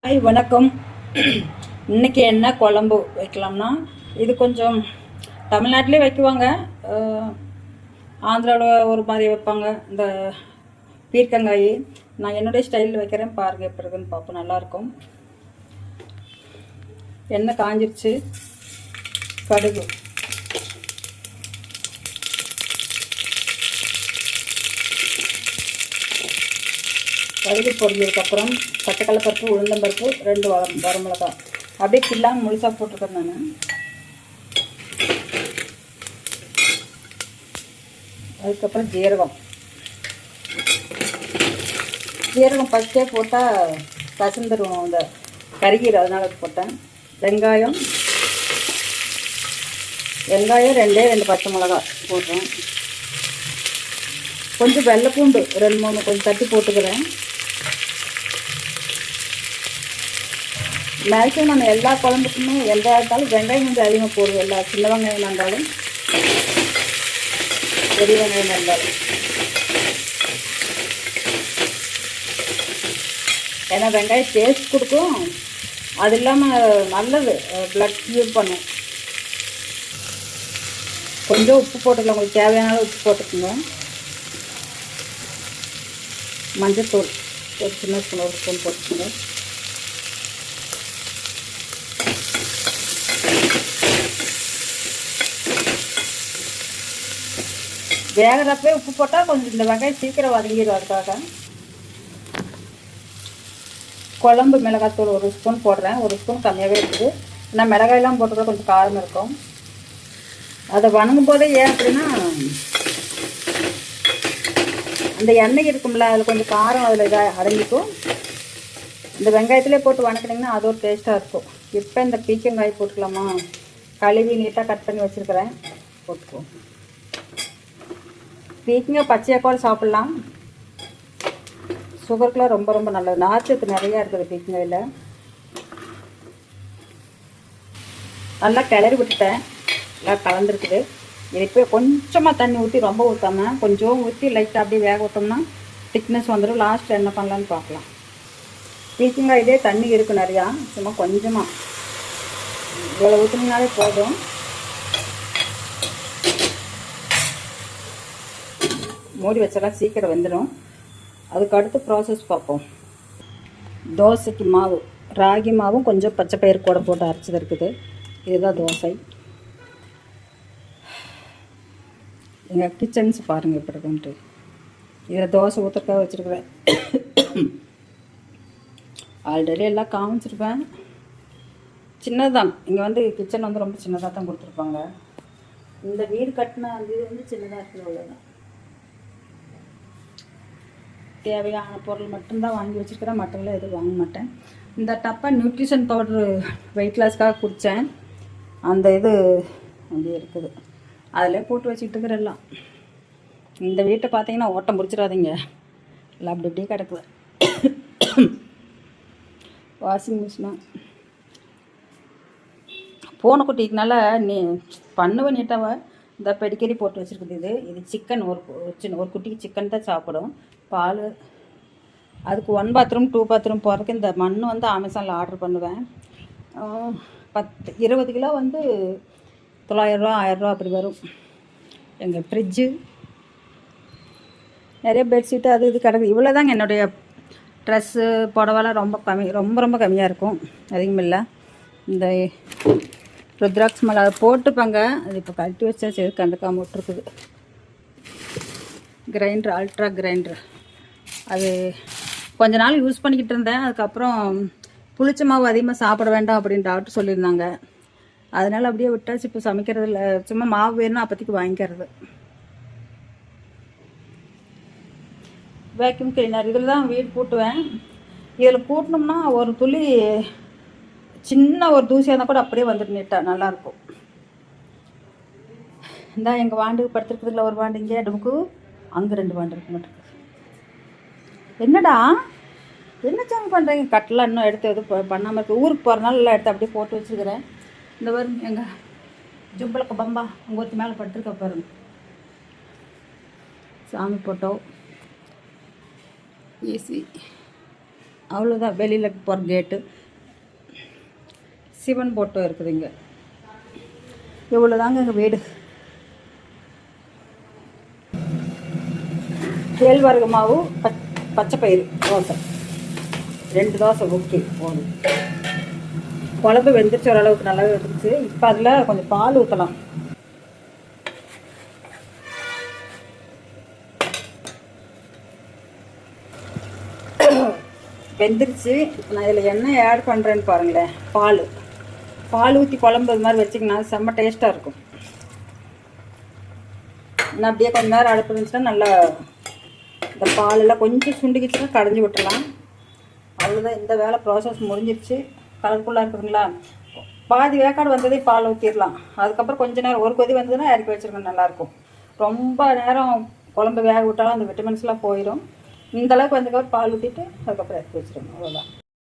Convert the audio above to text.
Hi வணக்கம். இன்றைக்கி என்ன குழம்பு வைக்கலாம்னா, இது கொஞ்சம் தமிழ்நாட்டிலே வைக்குவாங்க, ஆந்திராவில் ஒரு மாதிரி வைப்பாங்க. இந்த பீர்க்கங்காய் நான் என்னுடைய ஸ்டைலில் வைக்கிறேன், பாருங்கள் எப்படி இருக்குன்னு பார்ப்போம். நல்லாயிருக்கும். எண்ணெய் காஞ்சிருச்சு. கடுகு, கடுகு பொரிஞ்சதுக்கப்புறம் பச்சைக்கடலைப்பருப்பு, உளுந்தம்பருப்பு, 2 வரமிளகாய் அப்படியே கில்லாமல் முழுசாக போட்டிருக்கேன் நான். அதுக்கப்புறம் ஜீரகம் ஃபஸ்ட்டே போட்டால் கசந்துடும், அந்த கருகீரை, அதனால் போட்டேன். வெங்காயம் 2 பச்சை மிளகாய் போடுறேன். கொஞ்சம் வெள்ளைப்பூண்டு 2-3 கொஞ்சம் தட்டி போட்டுக்கிறேன். மேக்ஸிமம் நான் எல்லா குழம்புக்குமே எதாக இருந்தாலும் வெங்காயம் கொஞ்சம் அதிகமாக போடுவேன். எல்லா சின்ன வெங்காயம் இருந்தாலும் பெரிய வெங்காயம் இருந்தாலும். ஏன்னா வெங்காயம் டேஸ்ட் கொடுக்கும், அது இல்லாமல் நல்லது, பிளட் க்யூர் பண்ணும். கொஞ்சம் உப்பு போட்டுக்கலாம், உங்களுக்கு தேவையான உப்பு போட்டுக்கோங்க. மஞ்சத்தூள் ஒரு சின்ன ஸ்பூன், 1 ஸ்பூன் போட்டுக்கோங்க. வேகிறப்பே உப்பு போட்டால் கொஞ்சம் இந்த வெங்காயம் சீக்கிரம் வதங்கிடும். அதுக்காக குழம்பு மிளகாத்தூள் 1 ஸ்பூன் போடுறேன். 1 ஸ்பூன் கம்மியாகவே இருக்குது. நான் மிளகாயெல்லாம் போட்டுக்க கொஞ்சம் காரம் இருக்கும். அதை வணங்கும் போதே ஏன் அப்படின்னா, அந்த எண்ணெய் இருக்கும்ல, அதில் கொஞ்சம் காரம் அதில் இதாக அடங்கிக்கும். இந்த வெங்காயத்திலே போட்டு வணக்கினீங்கன்னா அது ஒரு டேஸ்ட்டாக இருக்கும். இப்போ இந்த பீக்கங்காய் போட்டுக்கலாமா? கழுவி நீட்டாக கட் பண்ணி வச்சுருக்கிறேன், போட்டுக்குவோம். பீக்கங்காய் பச்சையாக கூட சாப்பிட்லாம், சுகருக்குலாம் ரொம்ப ரொம்ப நல்லது. நார்ச்சத்து நிறையா இருக்குது பீக்கங்காயில். நல்லா கிளறி விட்டுட்டேன், நல்லா கலந்துருக்குது. இது இப்போ கொஞ்சமாக தண்ணி ஊற்றி, ரொம்ப ஊற்றாமல் கொஞ்சம் ஊற்றி லைட்டாக அப்படியே வேக விட்டோம்னா திக்னஸ் வந்துடும். லாஸ்ட்டில் என்ன பண்ணலான்னு பார்க்கலாம். பீக்கங்காய் இதே தண்ணி இருக்குது நிறையா, சும்மா கொஞ்சமாக இவ்வளோ ஊற்றினாலே போதும். மூடி வச்சலாம், சீக்கிரம் வெந்துடும். அதுக்கு அடுத்து ப்ராசஸ் பார்ப்போம். தோசைக்கு மாவு, ராகி மாவும் கொஞ்சம் பச்சை பயிறு கூட போட்டு அரைச்சது இருக்குது. இதுதான் தோசை. எங்கள் கிச்சன்ஸ் பாருங்கள் எப்படி இருக்குன்ட்டு. இதில் தோசை ஊற்றுறக்காக வச்சுருக்குறேன். ஆல்ரெடி எல்லாம் காமிச்சிருப்பேன். சின்னதான், இங்கே வந்து கிச்சன் வந்து ரொம்ப சின்னதாக தான் கொடுத்துருப்பாங்க. இந்த வீடு கட்டின அந்த இது வந்து சின்னதாக இருக்குது, அவ்வளோதான். தேவையான பொருள் மட்டும்தான் வாங்கி வச்சுருக்கிறேன், மற்றவெல்லாம் எதுவும் வாங்க மாட்டேன். இந்த டப்பா நியூட்ரிஷன் பவுட்ரு வெயிட் லாஸ்க்காக குடித்தேன், அந்த இது வந்து இருக்குது, அதில் போட்டு வச்சுக்கிட்டு இருக்கிறெல்லாம். இந்த வீட்டை பார்த்தீங்கன்னா ஓட்டம் முடிச்சிடாதீங்க, எல்லாம் அப்படி இப்படியே கிடக்குது. வாஷிங் மிஷினா பூனை குட்டிக்குனால நீ பண்ணுவேன் நீட்டாக. இந்த பெடிக்கரி போட்டு வச்சுருக்குது. இது சிக்கன், ஒரு குட்டிக்கு சிக்கன் தான் சாப்பிடும். பால், அதுக்கு 1 பாத்ரூம் 2 பாத்ரூம் போகிறதுக்கு இந்த மண் வந்து அமேசானில் ஆர்டர் பண்ணுவேன். 20 கிலோ வந்து 900 ரூபா 1000 ரூபா அப்படி வரும். எங்கள் ஃப்ரிட்ஜு, நிறைய பெட்ஷீட்டு அது இது கிடக்குது. இவ்வளோ தாங்க. என்னுடைய ட்ரெஸ்ஸு புடவெல்லாம் ரொம்ப கம்மி, ரொம்ப கம்மியாக இருக்கும், அதிகமாக இல்லை. இந்த ருத்ராட்ச மலை அதை போட்டுப்பாங்க, அது இப்போ கழட்டி வச்சா சரி கண்டுக்காமல் விட்டுருக்குது. கிரைண்டர், அல்ட்ரா கிரைண்டர், அது கொஞ்ச நாள் யூஸ் பண்ணிக்கிட்டு இருந்தேன். அதுக்கப்புறம் புளிச்ச மாவு அதிகமாக சாப்பிட வேண்டாம் அப்படின்னு டாக்டர் சொல்லியிருந்தாங்க. அதனால் அப்படியே விட்டாச்சு. இப்போ சமைக்கிறது இல்லை, சும்மா மாவு வேணும்னா அப்போதைக்கு வாங்கிக்கிறது. வேக்யூம் கிளீனர் இதில் தான் வீடு கூட்டுவேன். இதில் கூட்டினோம்னா ஒரு துளி சின்ன ஒரு தூசியாக இருந்தால் கூட அப்படியே வந்துட்டு நீட்டாக நல்லாயிருக்கும். இந்தா எங்கள் வாண்டுக்கு படுத்துருக்குதுல ஒரு வாண்டு, இங்கே அடுப்புக்கு அங்கே 2 வாண்டு இருக்க மாட்டேங்குது. என்னடா என்ன சாமி பண்ணுறீங்க? கட்டெலாம் இன்னும் எடுத்து எதுவும் பண்ணாமல் இருக்குது. ஊருக்கு போகிறனால எல்லாம் எடுத்து அப்படியே போட்டு வச்சுருக்கிறேன். இந்த வரும் எங்கள் ஜும்பலுக்கு பம்பா அங்கே ஒருத்தி மேலே படுத்துருக்க பாருங்க. சாமி போட்டோ, ஏசி, அவ்வளோதான். வெளியில் போகிற கேட்டு சிவன் போட்டோ இருக்குது இங்கே. இவ்வளோ தாங்க எங்கள் வீடு. கேழ்வரகு மாவு, பச்சை பயிறு தோசை, 2 தோசை ஓகே போதும். குழம்பு வெந்துருச்சு, ஓரளவுக்கு நல்லா வெந்துருச்சு. இப்போ அதில் கொஞ்சம் பால் ஊற்றலாம். வெந்துருச்சு. நான் இதில் எண்ணெய் ஆட் பண்ணுறேன்னு பாருங்களேன். பால் ஊற்றி குழம்பு இது மாதிரி வச்சிங்கன்னா செம்ம டேஸ்ட்டாக இருக்கும். நான் அப்படியே கொஞ்சம் நேரம் அடுப்பு இருந்துச்சுன்னா நல்லா இந்த பாலெல்லாம் கொஞ்சம் சுண்டிக்கிச்சுன்னா கடைஞ்சி விட்டுலாம். அவ்வளோதான், இந்த வேலை ப்ராசஸ் முடிஞ்சிருச்சு. கலர்ஃபுல்லாக இருக்குதுங்களா? பாதி வேக்காடு வந்ததே பால் ஊற்றிடலாம். அதுக்கப்புறம் கொஞ்சம் நேரம் ஒரு கொதி வந்ததுன்னா இறக்கி வச்சுருக்கணும், நல்லாயிருக்கும். ரொம்ப நேரம் குழம்பு வேக விட்டாலும் அந்த விட்டமின்ஸ்லாம் போயிடும். இந்தளவுக்கு வந்ததுக்கப்புறம் பால் ஊற்றிட்டு அதுக்கப்புறம் இறக்கி வச்சுருக்கணும். அவ்வளோதான்.